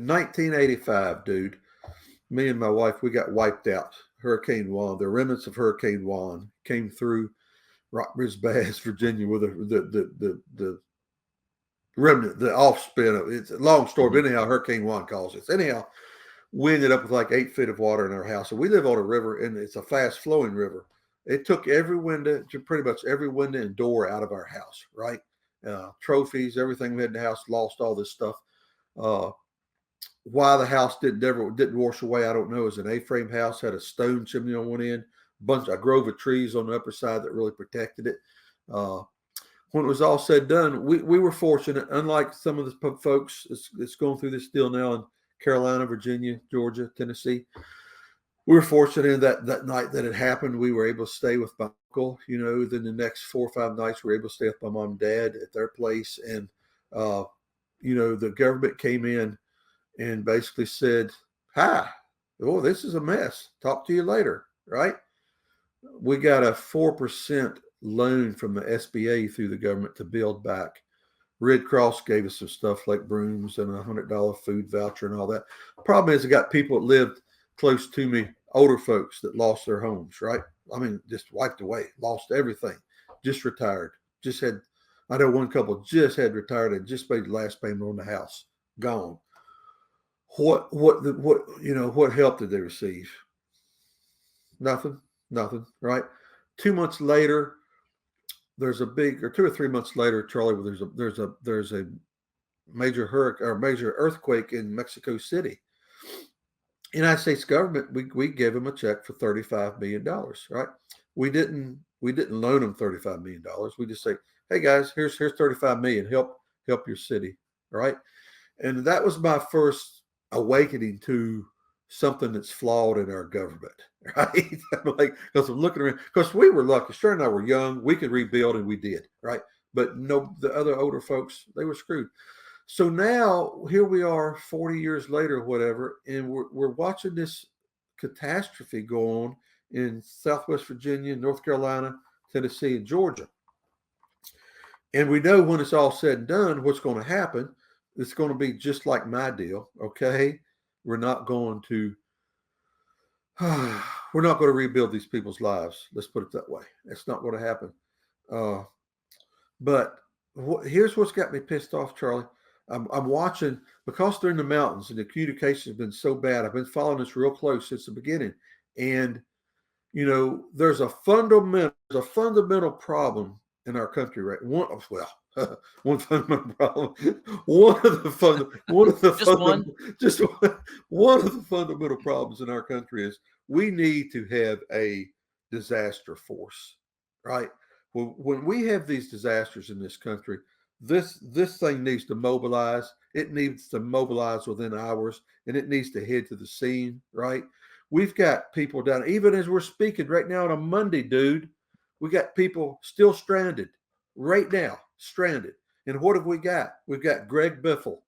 1985, dude, me and my wife, we got wiped out. Hurricane Juan, the remnants of Hurricane Juan came through Rockbridge Bass, Virginia, with the remnant, the offspin of it's a long story, Mhm. but anyhow, Hurricane Juan calls it. Anyhow, we ended up with like 8 feet of water in our house. And we live on a river, and it's a fast flowing river. It took every window, pretty much every window and door out of our house, right? Trophies, everything we had in the house, lost all this stuff. Uh, why the house didn't wash away, I don't know. It was an A-frame house, had a stone chimney on one end, a grove of trees on the upper side that really protected it. Uh, when it was all said and done, we were fortunate, unlike some of the folks that's going through this deal now in Carolina, Virginia, Georgia, Tennessee. We were fortunate in that night that it happened. We were able to stay with my uncle. Then the next 4 or 5 nights, we were able to stay with my mom and dad at their place. And, uh, the government came in and basically said, hi, oh, this is a mess. Talk to you later, right? We got a 4% loan from the SBA through the government to build back. Red Cross gave us some stuff like brooms and $100 food voucher and all that. Problem is, I got people that lived close to me, older folks that lost their homes, right? I mean, just wiped away, lost everything, just retired. Just had, I know one couple just had retired and just paid the last payment on the house, gone. What help did they receive? Nothing, nothing, right? 2 months later, there's a big, or 2 or 3 months later, Charlie, there's a major hurricane or major earthquake in Mexico City. United States government, we gave them a check for $35 million, right? We didn't loan them $35 million. We just say, hey guys, here's $35 million. Help your city, right? And that was my first awakening to something that's flawed in our government, right? Like, because I'm looking around, because we were lucky. Stern and I were young, we could rebuild, and we did, right? But no, the other older folks, they were screwed. So now here we are 40 years later, whatever, and we're watching this catastrophe go on in Southwest Virginia, North Carolina, Tennessee, and Georgia. And we know when it's all said and done, what's going to happen. It's going to be just like my deal, okay? We're not going to we're not going to rebuild these people's lives. Let's put it that way. It's not going to happen. Uh, but here's what's got me pissed off, Charlie. I'm watching, because they're in the mountains and the communication has been so bad. I've been following this real close since the beginning, and there's a fundamental problem in our country, right? One fundamental problem. Just one. Just one of the fundamental problems in our country is we need to have a disaster force, right? When we have these disasters in this country, this thing needs to mobilize. It needs to mobilize within hours, and it needs to head to the scene, right? We've got people down, even as we're speaking right now on a Monday, dude. We got people still stranded right now, stranded. And what have we got? We've got Greg Biffle,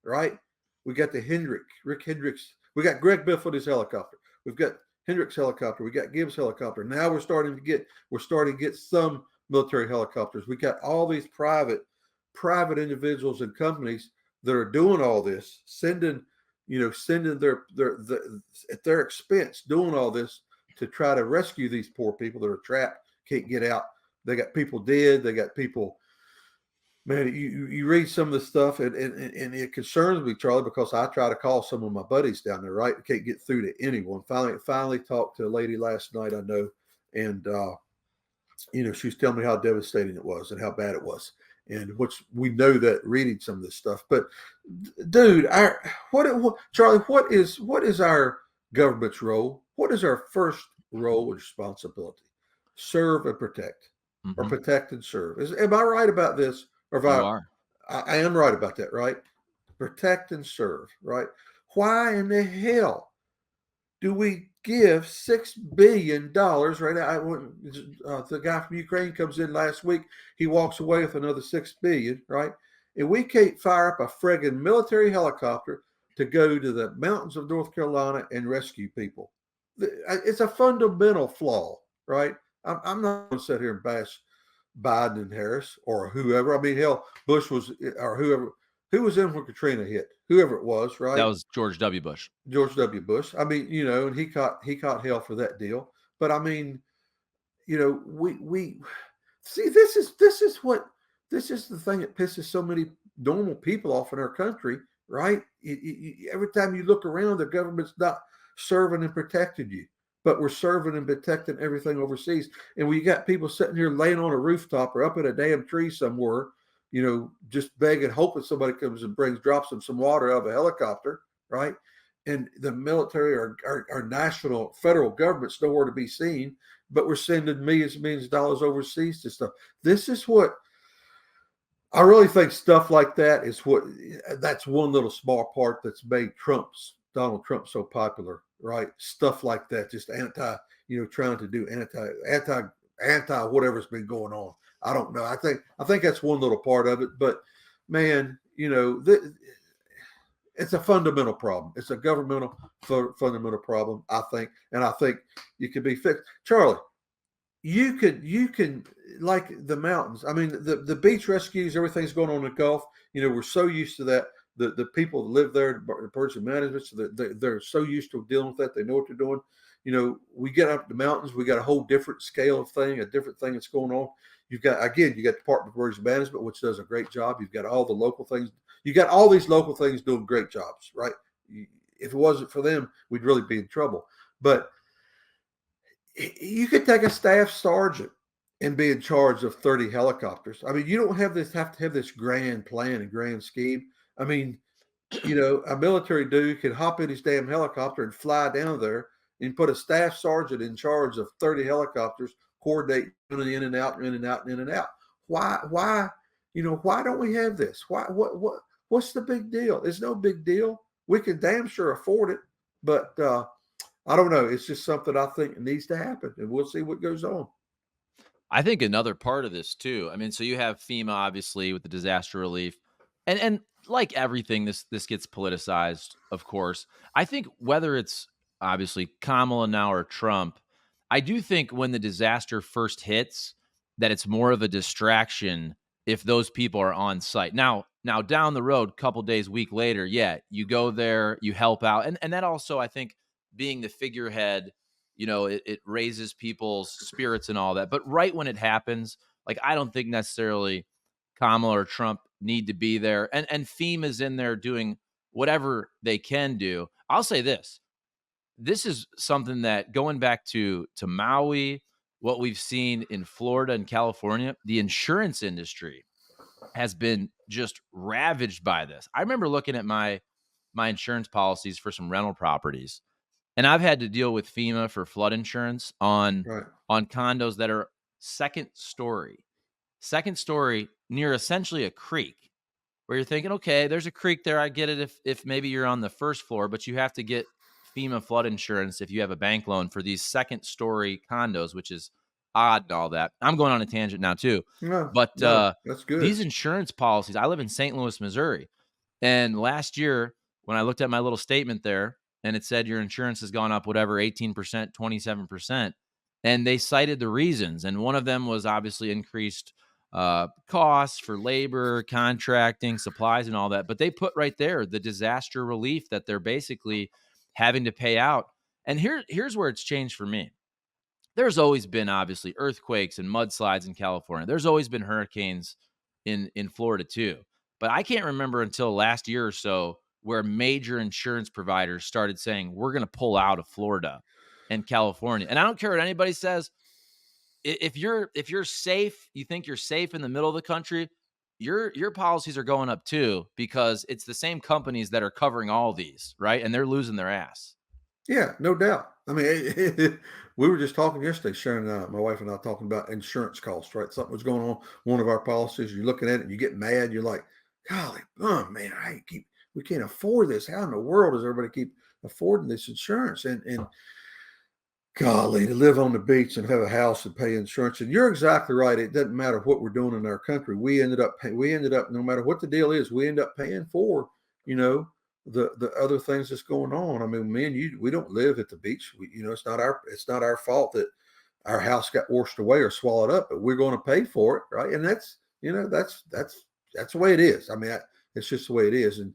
right? We got Rick Hendricks. We got Greg Biffle in his helicopter. We've got Hendricks helicopter. We got Gibbs helicopter. Now we're starting to get some military helicopters. We got all these private individuals and companies that are doing all this, sending their at their expense, doing all this to try to rescue these poor people that are trapped, can't get out. They got people dead. They got people. Man, you read some of the stuff, and it concerns me, Charlie, because I try to call some of my buddies down there, right? Can't get through to anyone. Finally talked to a lady last night I know, and she was telling me how devastating it was and how bad it was, and which we know that reading some of this stuff. But, dude, Charlie, what is our government's role? What is our first role and responsibility? Serve and protect, or Mm-hmm. protect and serve. Am I right about this? Or if You are. I am right about that, right? Protect and serve, right? Why in the hell do we give $6 billion right now? The guy from Ukraine comes in last week. He walks away with another $6 billion, right? And we can't fire up a friggin' military helicopter to go to the mountains of North Carolina and rescue people. It's a fundamental flaw, right? I'm not going to sit here and bash Biden and Harris or whoever. I mean, hell, Bush was, or whoever. Who was in when Katrina hit? Whoever it was, That right? was George W. Bush. George W. Bush. I mean, and he caught hell for that deal. But I mean, we see this is the thing that pisses so many normal people off in our country, right? Every time you look around, the government's not serving and protecting you, but we're serving and protecting everything overseas. And we got people sitting here laying on a rooftop or up in a damn tree somewhere, just begging, hoping somebody comes and drops them some water out of a helicopter, right? And the military or our national federal government's nowhere to be seen, but we're sending millions and millions of dollars overseas to stuff. This is what I really think stuff like that is that's one little small part that's made Donald Trump so popular, right? Stuff like that, just trying to do anti whatever's been going on. I don't know. I think that's one little part of it, but man, it's a fundamental problem. It's a fundamental problem, I think, and I think it could be fixed. Charlie, you can like the mountains. I mean, the beach rescues, everything's going on in the Gulf. We're so used to that. The people that live there, the emergency management, so they're so used to dealing with that. They know what they're doing. We get up the mountains, we got a whole different scale of thing, a different thing that's going on. You got the Department of Emergency Management, which does a great job. You've got all the local things. You got all these local things doing great jobs, right? If it wasn't for them, we'd really be in trouble. But you could take a staff sergeant and be in charge of 30 helicopters. I mean, you don't have to have this grand plan and grand scheme. I mean, a military dude could hop in his damn helicopter and fly down there and put a staff sergeant in charge of 30 helicopters, coordinate in and out, in and out, and in and out. Why don't we have this? What's the big deal? It's no big deal. We can damn sure afford it, but I don't know. It's just something I think needs to happen, and we'll see what goes on. I think another part of this too. I mean, so you have FEMA obviously with the disaster relief, and like everything, this gets politicized, of course. I think whether it's obviously Kamala now or Trump, I do think when the disaster first hits, that it's more of a distraction if those people are on site. Now down the road, couple days, week later, yeah, you go there, you help out, and that also I think being the figurehead, it raises people's spirits and all that. But right when it happens, like I don't think necessarily Kamala or Trump need to be there. And FEMA's in there doing whatever they can do. I'll say this. This is something that going back to Maui, what we've seen in Florida and California, the insurance industry has been just ravaged by this. I remember looking at my insurance policies for some rental properties, and I've had to deal with FEMA for flood insurance on Right. condos that are second story near essentially a creek, where you're thinking, okay, there's a creek there. I get it if maybe you're on the first floor, but you have to get FEMA flood insurance if you have a bank loan for these second story condos, which is odd and all that. I'm going on a tangent now too. But No, that's good. these insurance policies, I live in St. Louis, Missouri. And last year, when I looked at my little statement there and it said your insurance has gone up, whatever, 18%, 27%, and they cited the reasons. And one of them was obviously increased costs for labor, contracting, supplies, and all that. But they put right there the disaster relief that they're basically having to pay out. And here's where it's changed for me. There's always been obviously earthquakes and mudslides in California. There's always been hurricanes in Florida too. But I can't remember until last year or so where major insurance providers started saying we're going to pull out of Florida and California. And I don't care what anybody says. If you're safe, you think you're safe in the middle of the country, your policies are going up too, because it's the same companies that are covering all these, right? And they're losing their ass. Yeah, no doubt. I mean, we were just talking yesterday, Sharon and I, my wife and I, talking about insurance costs, right? Something was going on, one of our policies. You're looking at it, and you get mad. You're like, golly, oh man, we can't afford this. How in the world does everybody keep affording this insurance? And golly, to live on the beach and have a house and pay insurance. And you're exactly right. It doesn't matter what we're doing in our country. We ended up, no matter what the deal is, we end up paying for, the other things that's going on. I mean, me and you, we don't live at the beach. It's not our fault that our house got washed away or swallowed up, but we're going to pay for it, right? And that's the way it is. I mean, It's just the way it is. And,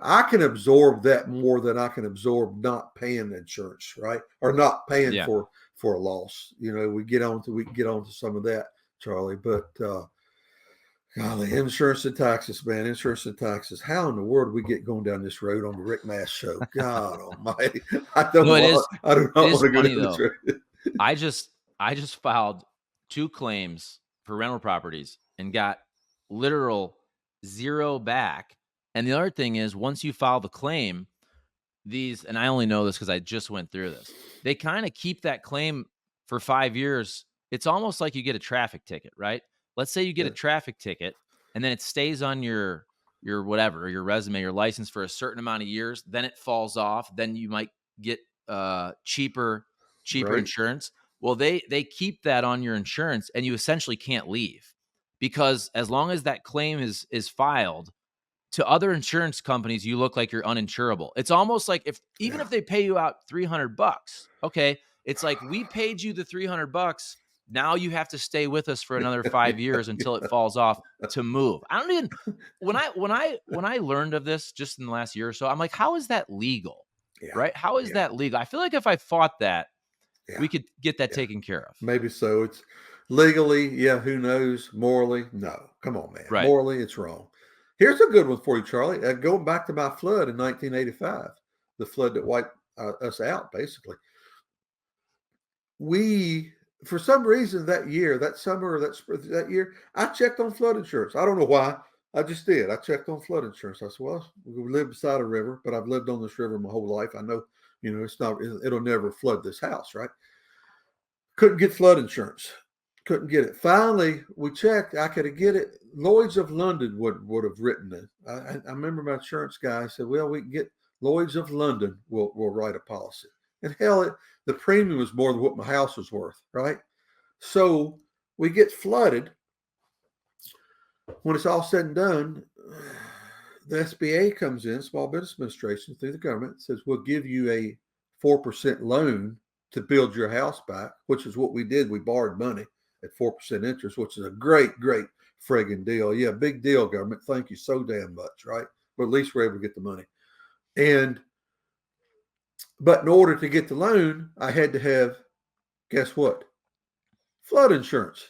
I can absorb that more than I can absorb not paying insurance, right? Or not paying Yeah. for a loss. We can get on to some of that, Charlie. But golly, insurance and taxes, man, insurance and taxes. How in the world do we get going down this road on the Rick Mast show? God Almighty, I do No, it not is want to go funny down this though. road. I just filed 2 claims for rental properties and got literal 0 back. And the other thing is, once you file the claim, and I only know this because I just went through this, they kind of keep that claim for 5 years. It's almost like you get a traffic ticket, right? Let's say you get a Yeah, traffic ticket and then it stays on your whatever, your resume, your license for a certain amount of years, then it falls off, then you might get cheaper right. insurance. Well, they keep that on your insurance and you essentially can't leave, because as long as that claim is filed, to other insurance companies, you look like you're uninsurable. It's almost like, even Yeah, if they pay you out $300, okay, it's like, we paid you the $300. Now you have to stay with us for another 5 years until it falls off to move. I don't even, when I learned of this just in the last year or so, I'm like, how is that legal? yeah, Right? How is yeah, that legal? I feel like if I fought that, yeah, we could get that yeah. taken care of. Maybe so. It's legally, yeah, who knows? Morally, no. Come on, man. Right. Morally, it's wrong. Here's a good one for you, Charlie. Going back to my flood in 1985, the flood that wiped us out, basically. We, for some reason, that year, that summer, that year, I checked on flood insurance. I don't know why. I just did. I checked on flood insurance. I said, well, we live beside a river, but I've lived on this river my whole life. I know, it's not, it'll never flood this house, right? Couldn't get flood insurance. Couldn't get it. Finally, we checked. I could get it. Lloyd's of London would have written it. I remember my insurance guy said, "Well, we can get Lloyd's of London. Will write a policy." And hell, the premium was more than what my house was worth, right? So we get flooded. When it's all said and done, the SBA comes in, Small Business Administration, through the government, says we'll give you a 4% loan to build your house back, which is what we did. We borrowed money at 4% interest, which is a great, great friggin' deal. Yeah, big deal, government. Thank you so damn much, right? But at least we're able to get the money. But in order to get the loan, I had to have, guess what? Flood insurance.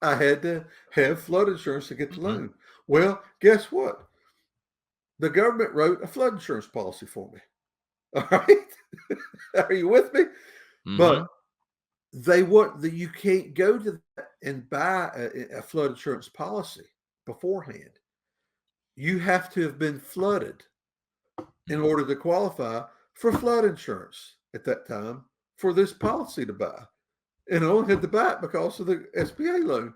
I had to have flood insurance to get the Mm-hmm. loan. Well, guess what? The government wrote a flood insurance policy for me. All right. Are you with me? Mm-hmm. But they want that you can't go to that and buy a flood insurance policy beforehand. You have to have been flooded in order to qualify for flood insurance at that time for this policy to buy. And I only had to buy it because of the SBA loan.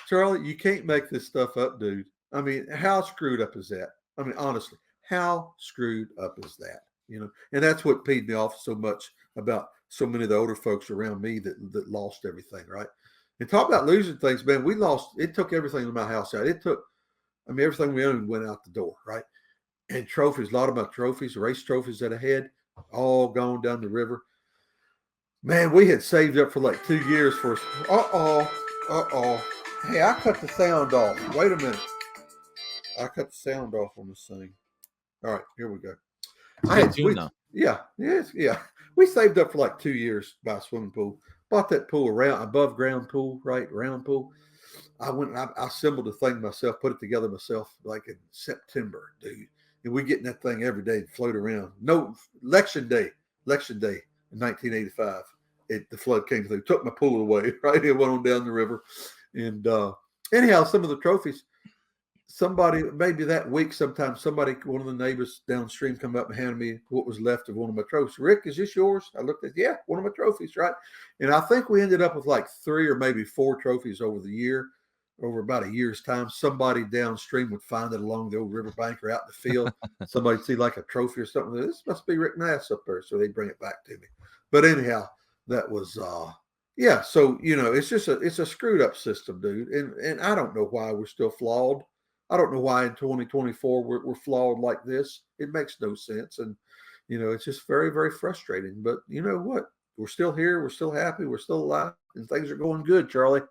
Charlie, you can't make this stuff up, dude. I mean, how screwed up is that? I mean, honestly, how screwed up is that? And that's what peed me off so much about so many of the older folks around me that lost everything, right? And talk about losing things, man. We lost. It took everything in my house out. Everything we owned went out the door, right? And trophies, a lot of my trophies, race trophies that I had, all gone down the river. Man, we had saved up for like 2 years for us. Hey, I cut the sound off. Wait a minute. I cut the sound off on this thing. All right, here we go. It's a good tune though. Yeah, yes, yeah. We saved up for like 2 years to buy a swimming pool. Bought that pool around above ground pool, right? Round pool. I went and I assembled the thing myself, put it together myself like in September, dude. And we get in that thing every day and float around. No, election day in 1985. The flood came through, took my pool away, right? It went on down the river. And anyhow, some of the trophies, somebody, maybe that week, sometimes one of the neighbors downstream come up and handed me what was left of one of my trophies. Rick, is this yours? I looked at, yeah, one of my trophies, right? And I think we ended up with like 3 or maybe 4 trophies over the year. Over about a year's time, somebody downstream would find it along the old riverbank or out in the field. Somebody'd see like a trophy or something. This must be Rick Mast up there. So they'd bring it back to me. But anyhow, that was yeah. So it's a screwed up system, dude. And I don't know why we're still flawed. I don't know why in 2024 we're flawed like this. It makes no sense. And it's just very, very frustrating. But you know what? We're still here. We're still happy. We're still alive, and things are going good, Charlie.